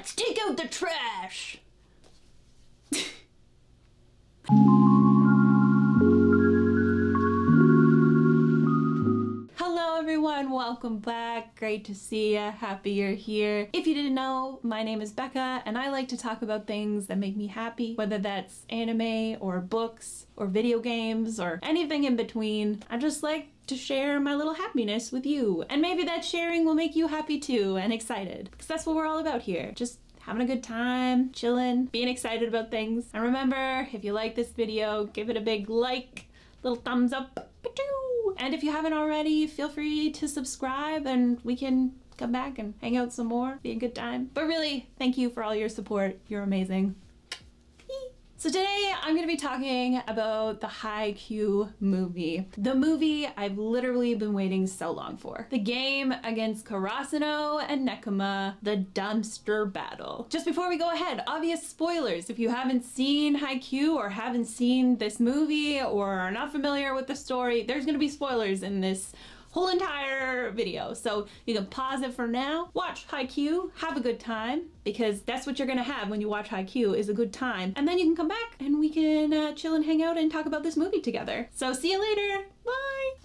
Let's take out the trash! Hello everyone, welcome back. Great to see ya. Happy you're here. If you didn't know, my name is Becca and I like to talk about things that make me happy, whether that's anime or books or video games or anything in between. I just like to share my little happiness with you. And maybe that sharing will make you happy too and excited, because that's what we're all about here. Just having a good time, chilling, being excited about things. And remember, if you like this video, give it a big like, little thumbs up. And if you haven't already, feel free to subscribe and we can come back and hang out some more, be a good time. But really, thank you for all your support. You're amazing. So today I'm going to be talking about the Haikyu movie. The movie I've literally been waiting so long for. The game against Karsuno and Nekoma, the dumpster battle. Just before we go ahead, obvious spoilers. If you haven't seen Haikyu or haven't seen this movie or are not familiar with the story, there's going to be spoilers in this whole entire video. So you can pause it for now, watch Haikyu, have a good time, because that's what you're gonna have when you watch Haikyu, is a good time. And then you can come back and we can chill and hang out and talk about this movie together. So see you later, bye!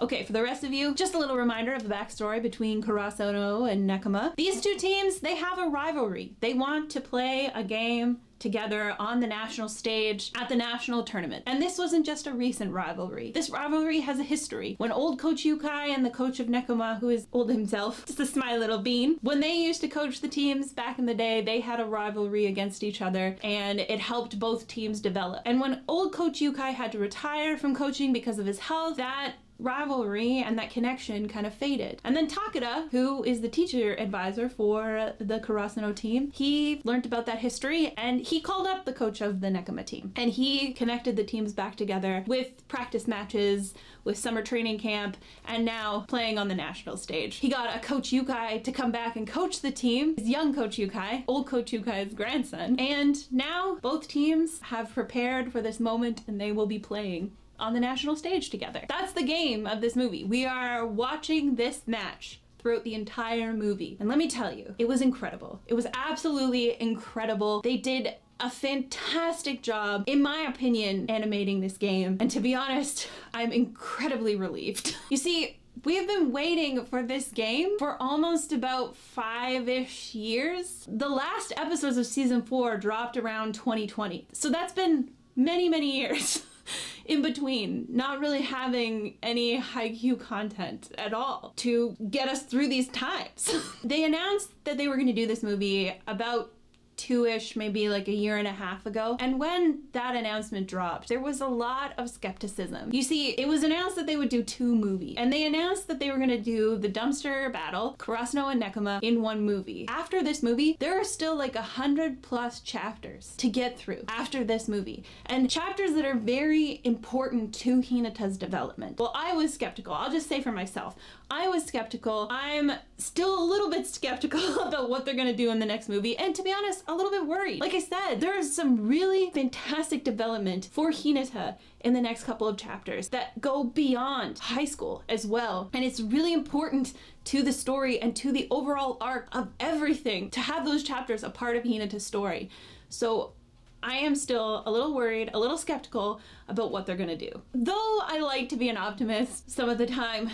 Okay, for the rest of you, just a little reminder of the backstory between Karsuno and Nekoma. These two teams, they have a rivalry. They want to play a game together on the national stage at the national tournament. And this wasn't just a recent rivalry. This rivalry has a history. When old Coach Yukai and the coach of Nekoma, who is old himself, just a smiley little bean, when they used to coach the teams back in the day, they had a rivalry against each other and it helped both teams develop. And when old Coach Yukai had to retire from coaching because of his health, that rivalry and that connection kind of faded. And then Takeda, who is the teacher advisor for the Karasuno team, he learned about that history and he called up the coach of the Nekoma team. And he connected the teams back together with practice matches, with summer training camp, and now playing on the national stage. He got a Coach Yukai to come back and coach the team, his young Coach Yukai, old Coach Yukai's grandson. And now both teams have prepared for this moment and they will be playing on the national stage together. That's the game of this movie. We are watching this match throughout the entire movie. And let me tell you, it was incredible. It was absolutely incredible. They did a fantastic job, in my opinion, animating this game. And to be honest, I'm incredibly relieved. You see, we have been waiting for this game for almost about 5-ish years. The last episodes of season 4 dropped around 2020. So that's been many, many years in between, not really having any Haikyu content at all to get us through these times. They announced that they were going to do this movie about 2-ish, maybe like a year and a half ago. And when that announcement dropped, there was a lot of skepticism. You see, it was announced that they would do 2 movies, and they announced that they were going to do the dumpster battle, Karasuno and Nekoma, in 1 movie. After this movie, there are still like 100+ chapters to get through after this movie, and chapters that are very important to Hinata's development. Well, I was skeptical. I'll just say for myself, I was skeptical. I'm still a little bit skeptical about what they're gonna do in the next movie, and to be honest, a little bit worried. Like I said, there is some really fantastic development for Hinata in the next couple of chapters that go beyond high school as well. And it's really important to the story and to the overall arc of everything to have those chapters a part of Hinata's story. So I am still a little worried, a little skeptical about what they're gonna do. Though I like to be an optimist some of the time,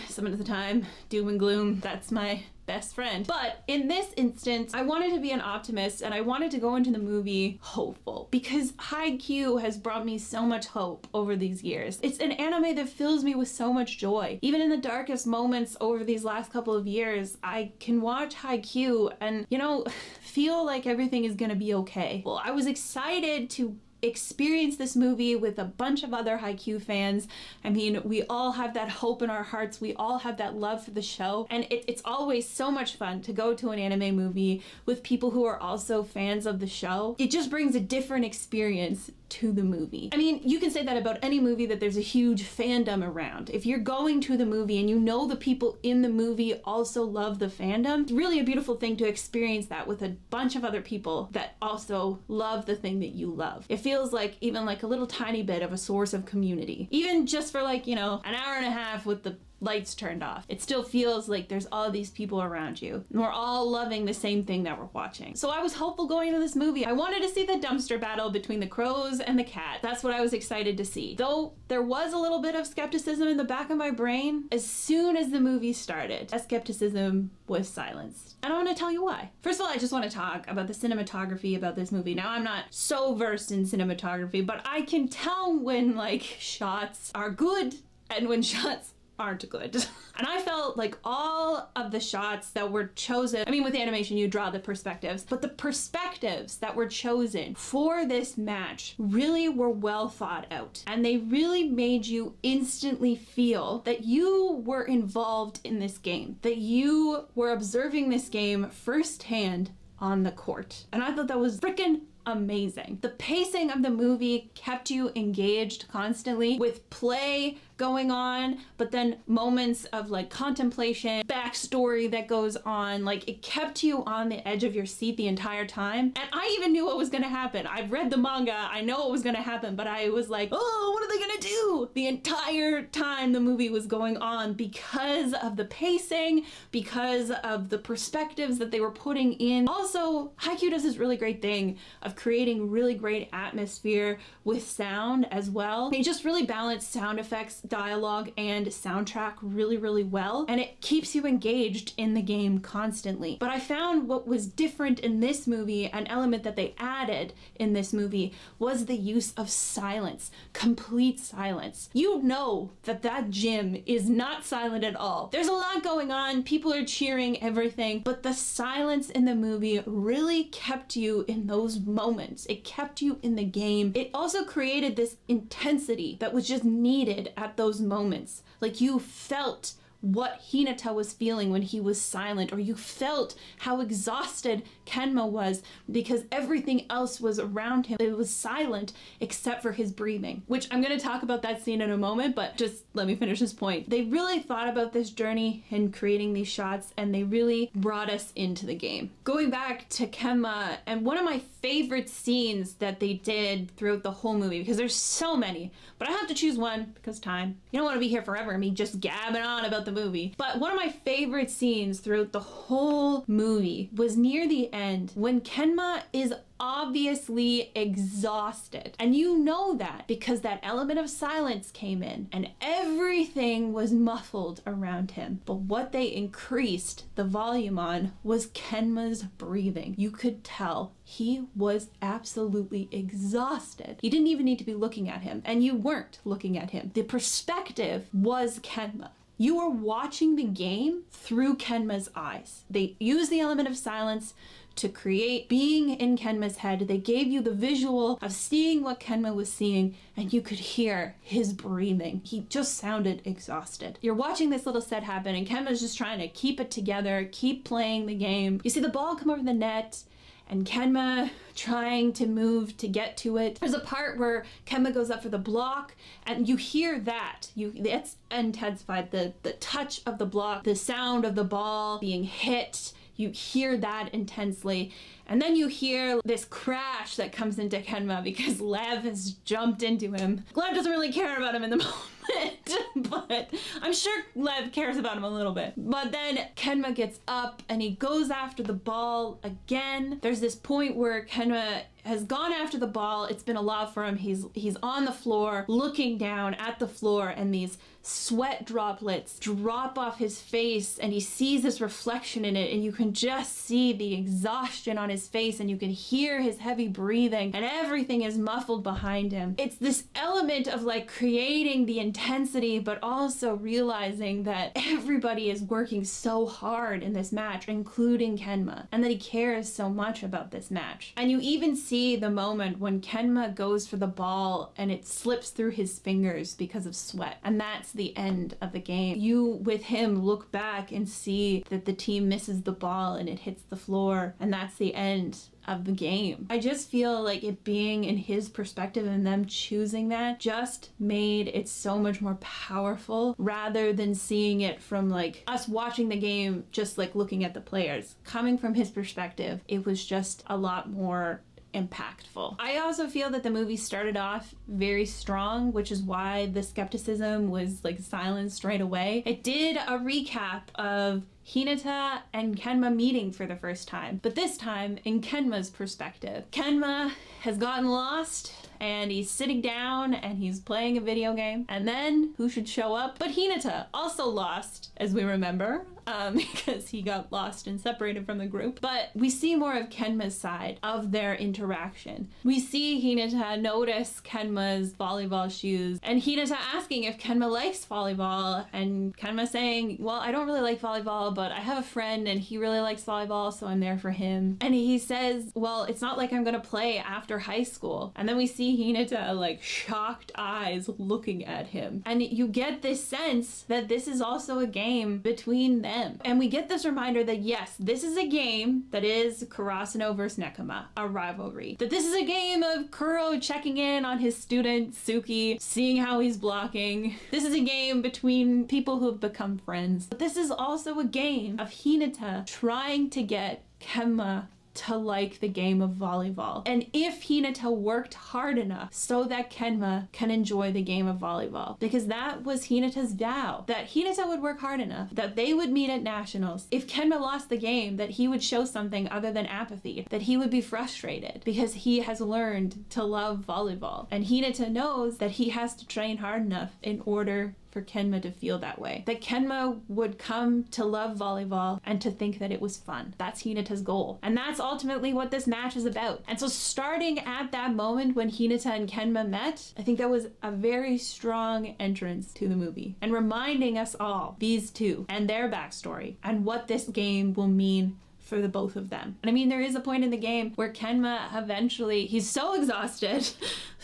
doom and gloom, that's my best friend. But in this instance, I wanted to be an optimist and I wanted to go into the movie hopeful, because Haikyu has brought me so much hope over these years. It's an anime that fills me with so much joy. Even in the darkest moments over these last couple of years, I can watch Haikyu and, you know, feel like everything is gonna be okay. Well, I was excited to experience this movie with a bunch of other Haikyu fans. I mean, we all have that hope in our hearts. We all have that love for the show. And it's always so much fun to go to an anime movie with people who are also fans of the show. It just brings a different experience to the movie. I mean, you can say that about any movie that there's a huge fandom around. If you're going to the movie and you know the people in the movie also love the fandom, it's really a beautiful thing to experience that with a bunch of other people that also love the thing that you love. It feels like even like a little tiny bit of a source of community. Even just for like, you know, an hour and a half with the lights turned off. It still feels like there's all these people around you, and we're all loving the same thing that we're watching. So I was hopeful going into this movie. I wanted to see the dumpster battle between the crows and the cat. That's what I was excited to see. Though there was a little bit of skepticism in the back of my brain, as soon as the movie started, that skepticism was silenced. And I want to tell you why. First of all, I just want to talk about the cinematography about this movie. Now, I'm not so versed in cinematography, but I can tell when like shots are good and when shots aren't good. And I felt like all of the shots that were chosen, I mean, with animation, you draw the perspectives, but the perspectives that were chosen for this match really were well thought out. And they really made you instantly feel that you were involved in this game, that you were observing this game firsthand on the court. And I thought that was freaking amazing. The pacing of the movie kept you engaged constantly with play going on, but then moments of like contemplation, backstory that goes on. Like, it kept you on the edge of your seat the entire time. And I even knew what was gonna happen. I've read the manga, I know what was gonna happen, but I was like, oh, what are they gonna do? The entire time the movie was going on, because of the pacing, because of the perspectives that they were putting in. Also, Haikyu does this really great thing of creating really great atmosphere with sound as well. They just really balance sound effects, dialogue, and soundtrack really, really well, and it keeps you engaged in the game constantly. But I found what was different in this movie, an element that they added in this movie, was the use of silence, complete silence. You know that that gym is not silent at all. There's a lot going on, people are cheering, everything, but the silence in the movie really kept you in those moments. It kept you in the game. It also created this intensity that was just needed at those moments. Like, you felt what Hinata was feeling when he was silent, or you felt how exhausted Kenma was because everything else was around him. It was silent except for his breathing, which I'm going to talk about that scene in a moment, but just let me finish this point. They really thought about this journey in creating these shots, and they really brought us into the game. Going back to Kenma, and one of my favorite scenes that they did throughout the whole movie, because there's so many, but I have to choose one because time. You don't want to be here forever, me just gabbing on about the movie. But one of my favorite scenes throughout the whole movie was near the end when Kenma is obviously exhausted. And you know that because that element of silence came in and everything was muffled around him. But what they increased the volume on was Kenma's breathing. You could tell he was absolutely exhausted. You didn't even need to be looking at him, and you weren't looking at him. The perspective was Kenma. You were watching the game through Kenma's eyes. They used the element of silence to create being in Kenma's head. They gave you the visual of seeing what Kenma was seeing, and you could hear his breathing. He just sounded exhausted. You're watching this little set happen, and Kenma's just trying to keep it together, keep playing the game. You see the ball come over the net, and Kenma trying to move to get to it. There's a part where Kenma goes up for the block, and you hear that. It's intensified, the touch of the block, the sound of the ball being hit. You hear that intensely. And then you hear this crash that comes into Kenma because Lev has jumped into him. Lev doesn't really care about him in the moment, but I'm sure Lev cares about him a little bit. But then Kenma gets up and he goes after the ball again. There's this point where Kenma has gone after the ball. It's been a lot for him. He's on the floor, looking down at the floor, and these sweat droplets drop off his face, and he sees this reflection in it, and you can just see the exhaustion on his face, and you can hear his heavy breathing, and everything is muffled behind him. It's this element of like creating the intensity, but also realizing that everybody is working so hard in this match, including Kenma, and that he cares so much about this match. And you even see the moment when Kenma goes for the ball and it slips through his fingers because of sweat, and that's the end of the game. You, with him, look back and see that the team misses the ball and it hits the floor, and that's the end of the game. I just feel like it being in his perspective and them choosing that just made it so much more powerful, rather than seeing it from like us watching the game just like looking at the players. Coming from his perspective, it was just a lot more impactful. I also feel that the movie started off very strong, which is why the skepticism was like silenced right away. It did a recap of Hinata and Kenma meeting for the first time, but this time in Kenma's perspective. Kenma has gotten lost and he's sitting down and he's playing a video game, and then who should show up but Hinata, also lost, as we remember, because he got lost and separated from the group. But we see more of Kenma's side of their interaction. We see Hinata notice Kenma's volleyball shoes, and Hinata asking if Kenma likes volleyball, and Kenma saying, well, I don't really like volleyball, but I have a friend and he really likes volleyball, so I'm there for him. And he says, well, it's not like I'm gonna play after high school. And then we see Hinata like shocked eyes looking at him. And you get this sense that this is also a game between them. And we get this reminder that yes, this is a game that is Karsuno versus Nekoma, a rivalry. That this is a game of Kuroo checking in on his student, Suki, seeing how he's blocking. This is a game between people who have become friends. But this is also a game of Hinata trying to get Kenma to like the game of volleyball. And if Hinata worked hard enough so that Kenma can enjoy the game of volleyball, because that was Hinata's vow, that Hinata would work hard enough, that they would meet at nationals. If Kenma lost the game, that he would show something other than apathy, that he would be frustrated because he has learned to love volleyball. And Hinata knows that he has to train hard enough in order for Kenma to feel that way. That Kenma would come to love volleyball and to think that it was fun. That's Hinata's goal. And that's ultimately what this match is about. And so starting at that moment when Hinata and Kenma met, I think that was a very strong entrance to the movie. And reminding us all, these two, and their backstory, and what this game will mean for the both of them. And I mean, there is a point in the game where Kenma eventually, he's so exhausted,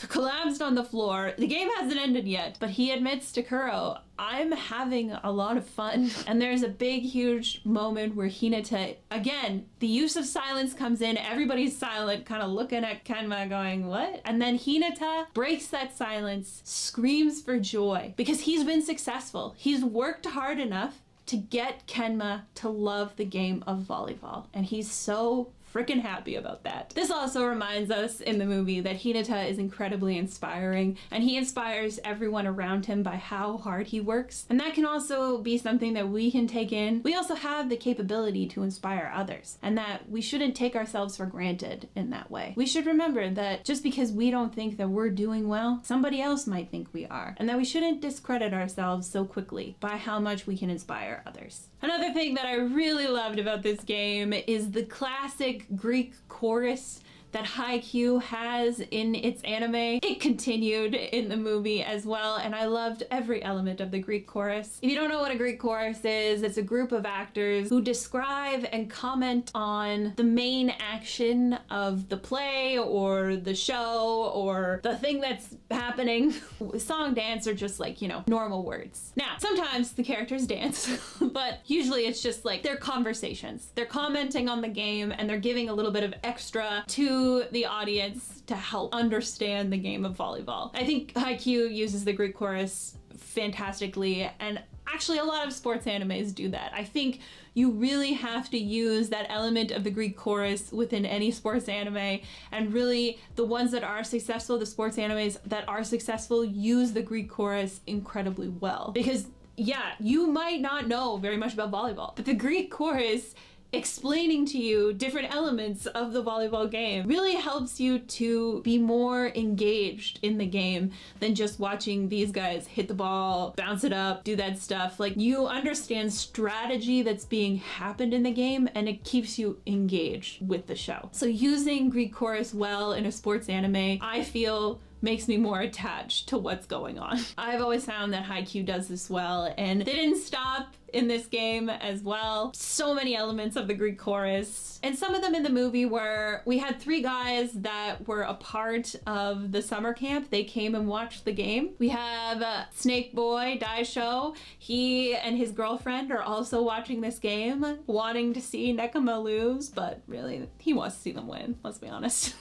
collapsed on the floor. The game hasn't ended yet, but he admits to Kuroo, I'm having a lot of fun. And there's a big, huge moment where Hinata, again, the use of silence comes in, everybody's silent, kind of looking at Kenma going, what? And then Hinata breaks that silence, screams for joy, because he's been successful. He's worked hard enough to get Kenma to love the game of volleyball. And he's so freaking happy about that. This also reminds us in the movie that Hinata is incredibly inspiring, and he inspires everyone around him by how hard he works. And that can also be something that we can take in. We also have the capability to inspire others, and that we shouldn't take ourselves for granted in that way. We should remember that just because we don't think that we're doing well, somebody else might think we are, and that we shouldn't discredit ourselves so quickly by how much we can inspire others. Another thing that I really loved about this game is the classic Greek chorus that Haikyu has in its anime. It continued in the movie as well, and I loved every element of the Greek chorus. If you don't know what a Greek chorus is, it's a group of actors who describe and comment on the main action of the play or the show or the thing that's happening. Song, dance, or just like, you know, normal words. Now, sometimes the characters dance, but usually it's just like their conversations. They're commenting on the game and they're giving a little bit of extra to the audience to help understand the game of volleyball. I think Haikyu uses the Greek chorus fantastically, and actually a lot of sports animes do that. I think you really have to use that element of the Greek chorus within any sports anime, and really the ones that are successful, the sports animes that are successful, use the Greek chorus incredibly well. Because yeah, you might not know very much about volleyball, but the Greek chorus explaining to you different elements of the volleyball game really helps you to be more engaged in the game than just watching these guys hit the ball, bounce it up, do that stuff. Like, you understand strategy that's being happened in the game, and it keeps you engaged with the show. So using Greek chorus well in a sports anime, I feel, makes me more attached to what's going on. I've always found that Haikyu does this well, and they didn't stop in this game as well. So many elements of the Greek chorus. And some of them in the movie were, we had 3 guys that were a part of the summer camp. They came and watched the game. We have Snake Boy, Daisho. He and his girlfriend are also watching this game, wanting to see Nekoma lose, but really, he wants to see them win, let's be honest.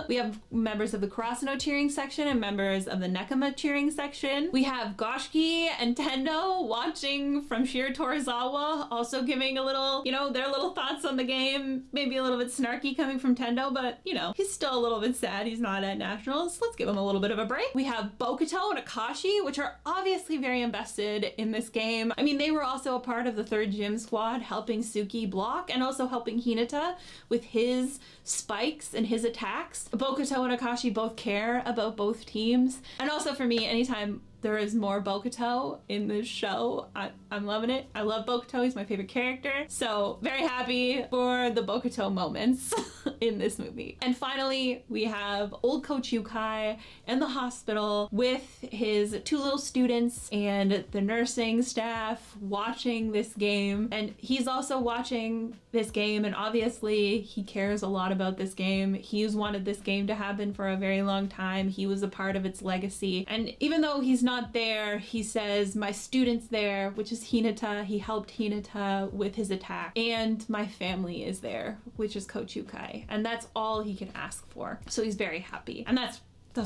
We have members of the Karsuno cheering section and members of the Nekoma cheering section. We have Goshiki and Tendo watching from Shiro Torizawa, also giving a little, their little thoughts on the game. Maybe a little bit snarky coming from Tendo, but, he's still a little bit sad he's not at Nationals. Let's give him a little bit of a break. We have Bokuto and Akashi, which are obviously very invested in this game. I mean, they were also a part of the third gym squad, helping Suki block and also helping Hinata with his spikes and his attacks. Bokuto and Akashi both care about both teams. And also for me, anytime there is more Bokuto in this show, I'm loving it. I love Bokuto. He's my favorite character. So very happy for the Bokuto moments in this movie. And finally, we have old Coach Yukai in the hospital with his two little students and the nursing staff watching this game. And he's also watching this game, and obviously he cares a lot about this game. He's wanted this game to happen for a very long time. He was a part of its legacy. And even though he's not there, he says, my student's there, which is Hinata. He helped Hinata with his attack. And my family is there, which is Coach Yukai. And that's all he can ask for. So he's very happy. And that's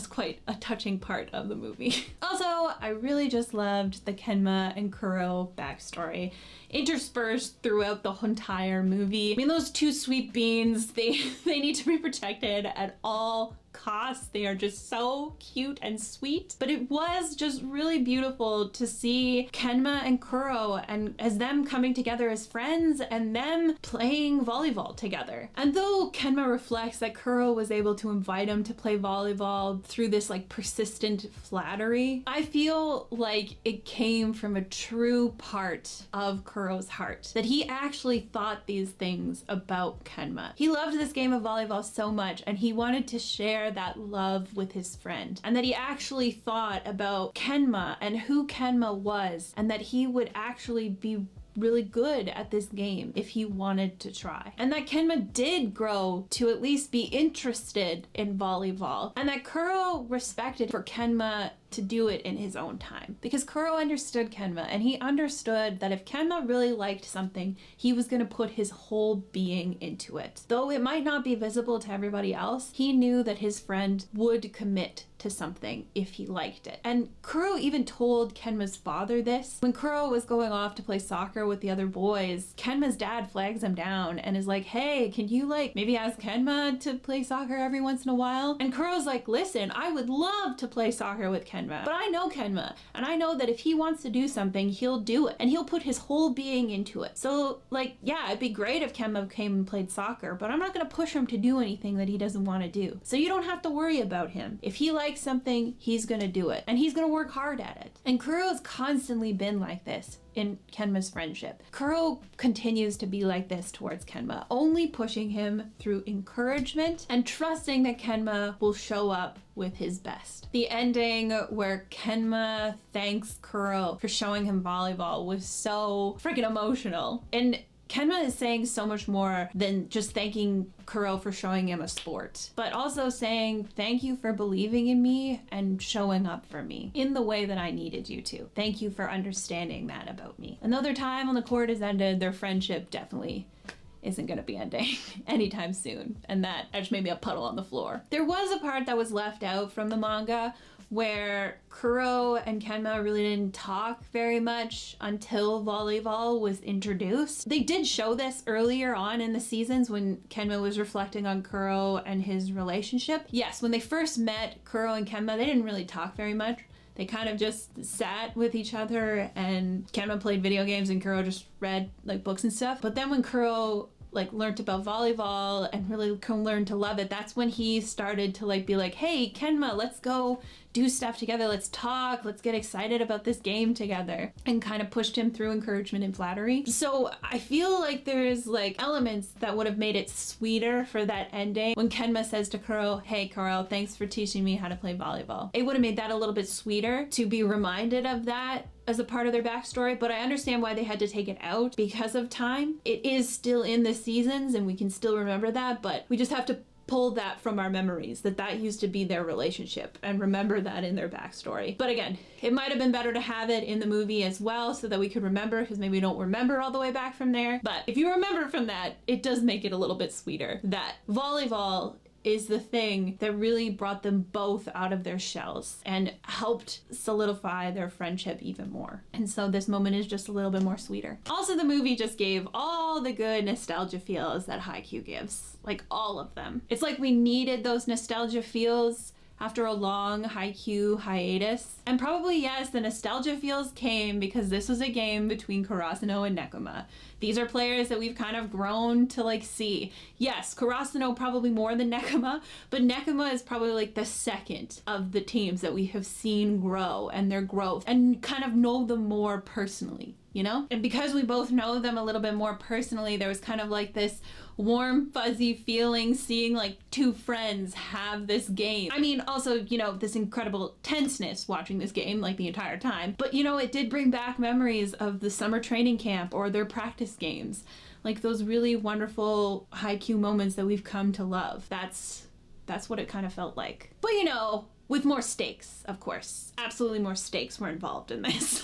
quite a touching part of the movie. Also, I really just loved the Kenma and Kuroo backstory interspersed throughout the entire movie. I mean, those two sweet beans, they need to be protected at all costs. They are just so cute and sweet. But it was just really beautiful to see Kenma and Kuroo and as them coming together as friends and them playing volleyball together. And though Kenma reflects that Kuroo was able to invite him to play volleyball through this like persistent flattery, I feel like it came from a true part of Kuroo's heart, that he actually thought these things about Kenma. He loved this game of volleyball so much and he wanted to share that love with his friend, and that he actually thought about Kenma and who Kenma was, and that he would actually be really good at this game if he wanted to try. And that Kenma did grow to at least be interested in volleyball, and that Kuroo respected for Kenma to do it in his own time. Because Kuroo understood Kenma, and he understood that if Kenma really liked something, he was going to put his whole being into it. Though it might not be visible to everybody else, he knew that his friend would commit to something if he liked it. And Kuroo even told Kenma's father this. When Kuroo was going off to play soccer with the other boys, Kenma's dad flags him down and is like, hey, can you maybe ask Kenma to play soccer every once in a while? And Kuroo's like, listen, I would love to play soccer with Kenma, but I know Kenma, and I know that if he wants to do something, he'll do it, and he'll put his whole being into it. So yeah, it'd be great if Kenma came and played soccer, but I'm not gonna push him to do anything that he doesn't want to do. So you don't have to worry about him. If he likes something, he's gonna do it, and he's gonna work hard at it. And Kuroo's constantly been like this in Kenma's friendship. Kuroo continues to be like this towards Kenma, only pushing him through encouragement and trusting that Kenma will show up with his best. The ending where Kenma thanks Kuroo for showing him volleyball was so freaking emotional. And Kenma is saying so much more than just thanking Kuroo for showing him a sport, but also saying thank you for believing in me and showing up for me in the way that I needed you to. Thank you for understanding that about me. And though their time on the court has ended, their friendship definitely isn't going to be ending anytime soon. And that just made me a puddle on the floor. There was a part that was left out from the manga where Kuroo and Kenma really didn't talk very much until volleyball was introduced. They did show this earlier on in the seasons when Kenma was reflecting on Kuroo and his relationship. Yes, when they first met, Kuroo and Kenma, they didn't really talk very much. They kind of just sat with each other, and Kenma played video games and Kuroo just read books and stuff. But then when Kuroo learned about volleyball and really learned to love it, that's when he started to be like, hey, Kenma, let's go do stuff together. Let's talk. Let's get excited about this game together, and kind of pushed him through encouragement and flattery. So I feel like there's elements that would have made it sweeter for that ending when Kenma says to Kuroo, hey, Kuroo, thanks for teaching me how to play volleyball. It would have made that a little bit sweeter to be reminded of that as a part of their backstory, but I understand why they had to take it out because of time. It is still in the seasons and we can still remember that, but we just have to pull that from our memories, that used to be their relationship, and remember that in their backstory. But again, it might have been better to have it in the movie as well so that we could remember, because maybe we don't remember all the way back from there. But if you remember from that, it does make it a little bit sweeter that volleyball is the thing that really brought them both out of their shells and helped solidify their friendship even more. And so this moment is just a little bit more sweeter. Also, the movie just gave all the good nostalgia feels that Haikyu gives, like all of them. It's like we needed those nostalgia feels after a long Haikyu hiatus. And probably, yes, the nostalgia feels came because this was a game between Karsuno and Nekoma. These are players that we've kind of grown to like see. Yes, Karsuno probably more than Nekoma, but Nekoma is probably like the second of the teams that we have seen grow and their growth and kind of know them more personally, you know? And because we both know them a little bit more personally, there was kind of like this warm, fuzzy feeling seeing like two friends have this game. I mean, also, you know, this incredible tenseness watching this game like the entire time. But, you know, it did bring back memories of the summer training camp or their practice games. Like those really wonderful Haikyu moments that we've come to love. That's what it kind of felt like. But, you know, with more stakes, of course. Absolutely more stakes were involved in this.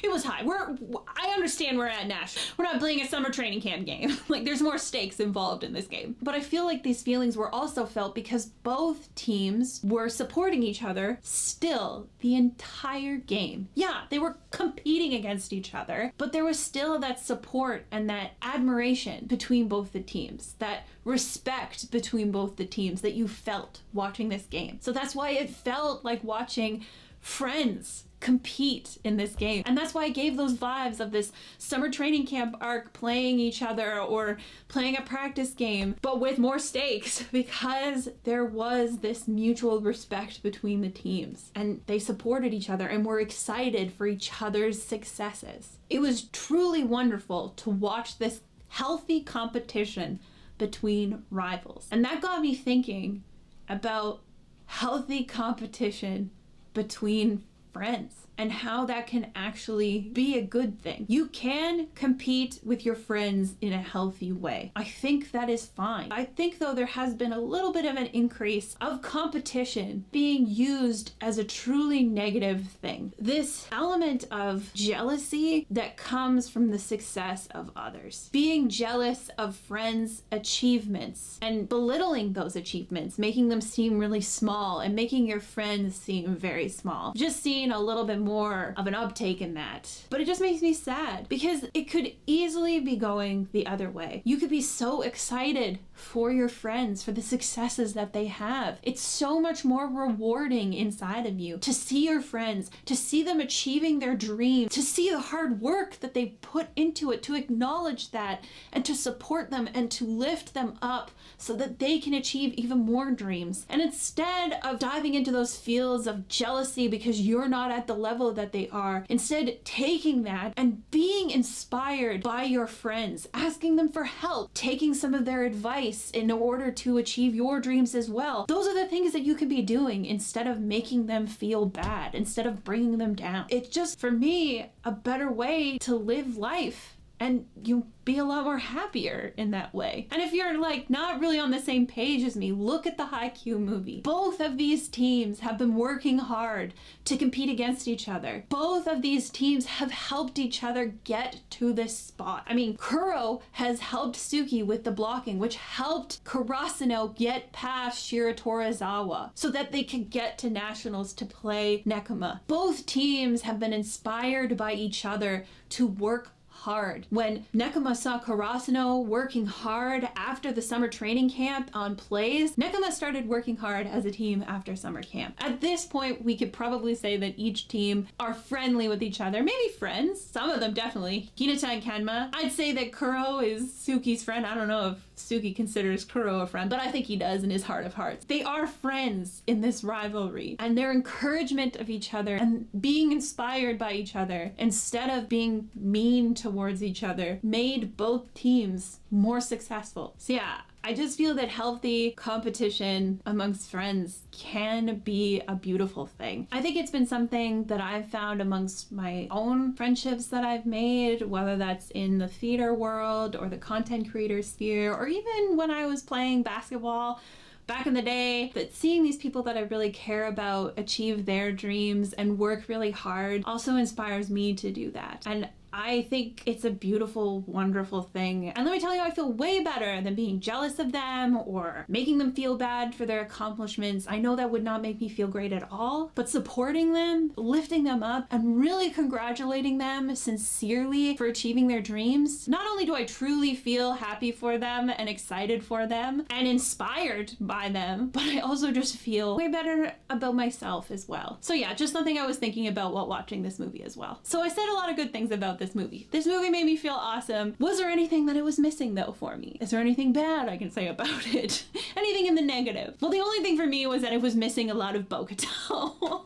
It was high. I understand we're at Nash. We're not playing a summer training camp game. Like, there's more stakes involved in this game. But I feel like these feelings were also felt because both teams were supporting each other still the entire game. Yeah, they were competing against each other, but there was still that support and that admiration between both the teams, that respect between both the teams that you felt watching this game. So that's why it felt like watching friends compete in this game. And that's why I gave those vibes of this summer training camp arc playing each other or playing a practice game, but with more stakes, because there was this mutual respect between the teams and they supported each other and were excited for each other's successes. It was truly wonderful to watch this healthy competition between rivals. And that got me thinking about healthy competition between friends and how that can actually be a good thing. You can compete with your friends in a healthy way. I think that is fine. I think though there has been a little bit of an increase of competition being used as a truly negative thing. This element of jealousy that comes from the success of others. Being jealous of friends' achievements and belittling those achievements, making them seem really small and making your friends seem very small. Just seeing a little bit more of an uptake in that. But it just makes me sad because it could easily be going the other way. You could be so excited for your friends, for the successes that they have. It's so much more rewarding inside of you to see your friends, to see them achieving their dreams, to see the hard work that they put into it, to acknowledge that and to support them and to lift them up so that they can achieve even more dreams. And instead of diving into those fields of jealousy because you're not at the level that they are, instead taking that and being inspired by your friends, asking them for help, taking some of their advice in order to achieve your dreams as well. Those are the things that you can be doing instead of making them feel bad, instead of bringing them down. It's just, for me, a better way to live life. And you'll be a lot more happier in that way. And if you're like not really on the same page as me, look at the Haikyu movie. Both of these teams have been working hard to compete against each other. Both of these teams have helped each other get to this spot. I mean, Kuroo has helped Suki with the blocking, which helped Karasuno get past Shiratorizawa so that they could get to nationals to play Nekoma. Both teams have been inspired by each other to work hard. When Nekoma saw Karasuno working hard after the summer training camp on plays, Nekoma started working hard as a team after summer camp. At this point, we could probably say that each team are friendly with each other. Maybe friends. Some of them definitely. Hinata and Kenma. I'd say that Kuroo is Suki's friend. I don't know if Suki considers Kuroo a friend, but I think he does in his heart of hearts. They are friends in this rivalry, and their encouragement of each other and being inspired by each other instead of being mean towards each other made both teams more successful. So yeah, I just feel that healthy competition amongst friends can be a beautiful thing. I think it's been something that I've found amongst my own friendships that I've made, whether that's in the theater world or the content creator sphere, or even when I was playing basketball back in the day, that seeing these people that I really care about achieve their dreams and work really hard also inspires me to do that. And I think it's a beautiful, wonderful thing. And let me tell you, I feel way better than being jealous of them or making them feel bad for their accomplishments. I know that would not make me feel great at all, but supporting them, lifting them up, and really congratulating them sincerely for achieving their dreams. Not only do I truly feel happy for them and excited for them and inspired by them, but I also just feel way better about myself as well. So yeah, just something I was thinking about while watching this movie as well. So I said a lot of good things about this movie. This movie made me feel awesome. Was there anything that it was missing though for me? Is there anything bad I can say about it? Anything in the negative? Well, the only thing for me was that it was missing a lot of Bokuto.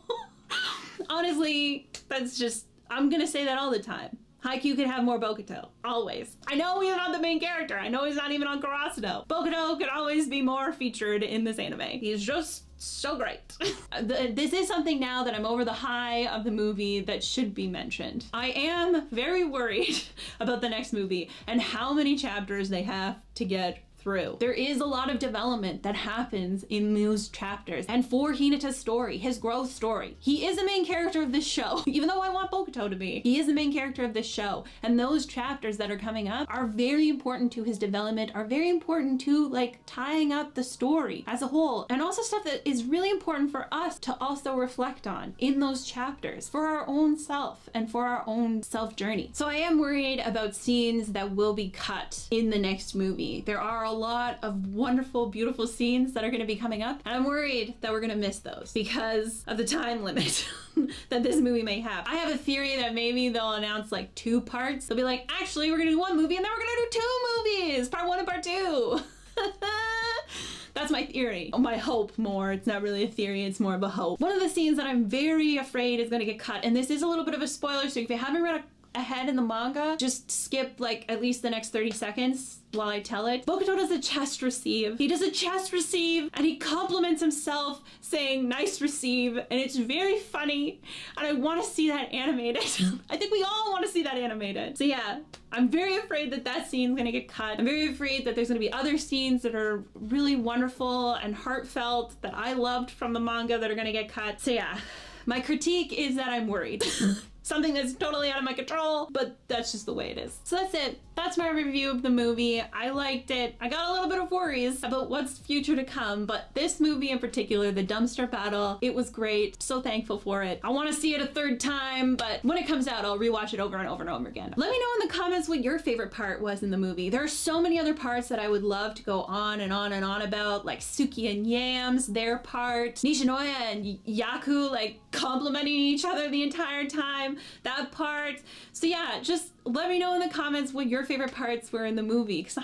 Honestly, that's just, I'm gonna say that all the time. Haikyu could have more Bokuto, always. I know he's not the main character. I know he's not even on Karasuno. Bokuto could always be more featured in this anime. He's just so great. This is something now that I'm over the high of the movie that should be mentioned. I am very worried about the next movie and how many chapters they have to get through. There is a lot of development that happens in those chapters. And for Hinata's story, his growth story, he is the main character of this show. Even though I want Bokuto to be, he is the main character of this show. And those chapters that are coming up are very important to his development, are very important to like tying up the story as a whole. And also stuff that is really important for us to also reflect on in those chapters for our own self and for our own self journey. So I am worried about scenes that will be cut in the next movie. There are a lot of wonderful, beautiful scenes that are going to be coming up, and I'm worried that we're going to miss those because of the time limit that this movie may have. I have a theory that maybe they'll announce like 2 parts. They'll be like, actually, we're going to do 1 movie and then we're going to do 2 movies, part 1 and part 2. That's my theory. My hope more. It's not really a theory, it's more of a hope. One of the scenes that I'm very afraid is going to get cut, and this is a little bit of a spoiler, so if you haven't read ahead in the manga, just skip like at least the next 30 seconds while I tell it. Bokuto does a chest receive. He does a chest receive and he compliments himself saying nice receive, and it's very funny and I want to see that animated. I think we all want to see that animated. So yeah, I'm very afraid that that scene's gonna get cut. I'm very afraid that there's gonna be other scenes that are really wonderful and heartfelt that I loved from the manga that are gonna get cut. So yeah, my critique is that I'm worried. Something that's totally out of my control, but that's just the way it is. So that's it. That's my review of the movie. I liked it. I got a little bit of worries about what's future to come, but this movie in particular, the dumpster battle, it was great. So thankful for it. I want to see it a 3rd time, but when it comes out, I'll rewatch it over and over and over again. Let me know in the comments what your favorite part was in the movie. There are so many other parts that I would love to go on and on and on about, like Suki and Yams, their part, Nishinoya and Yaku like complimenting each other the entire time, that part. So yeah, just let me know in the comments what your favorite parts were in the movie, because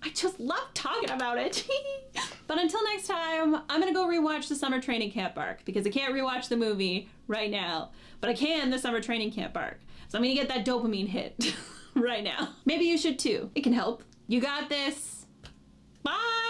I just love talking about it. But until next time, I'm gonna go rewatch the summer training camp arc because I can't rewatch the movie right now, but I can the summer training camp arc. So I'm gonna get that dopamine hit right now. Maybe you should too. It can help. You got this. Bye.